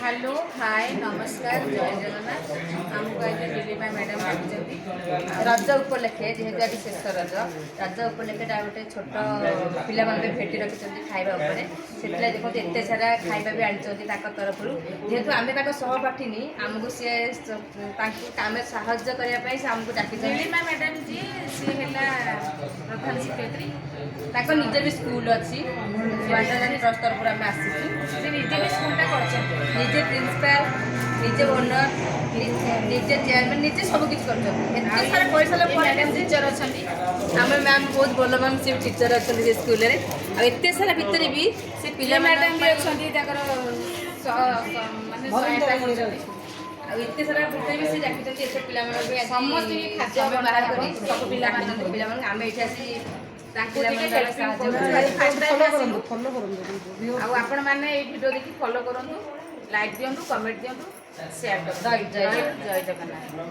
Hello hi नमस्कार जय जगन्नाथ आमको आज दिलीपा मैडम डाकिଛନ୍ତି रज उपलक्षे जेहेतु आज शेष रज उपलक्षे गोटे छोट पिला भेटी रखिंट खाइबा से देखो एत सारा खाइबा भी आनी तरफ जेहेतु आम सहपाठिनी आमको सी आम साहय करने से आमको डाक दिलीपा मैडम जी सी है प्रधान शिक्षयित्री निजे भी स्कूल अच्छी ट्रस्ट तरफ आम आसीचु निजे भी स्कूलटा कर निजे प्रिंसिपाल निजे ओनर निजे चेयरमैन निजे सब किसी कर सारा पैसा मैडम टीचर अच्छा आम मैम बहुत भल मैम सी टीचर अच्छा स्कूल में आते सारा भितर भी से पिला मैडम भी अच्छा एत सारा भितर भी से डाकी सब पिला समस्त खाद्य बाहर कर सब पिला आम ये आसी आपण मैंने वीडियो देखिए फॉलो करूँ लाइक दिंतु कमेंट दिंतु शेयर करूँ जय जगन्नाथ।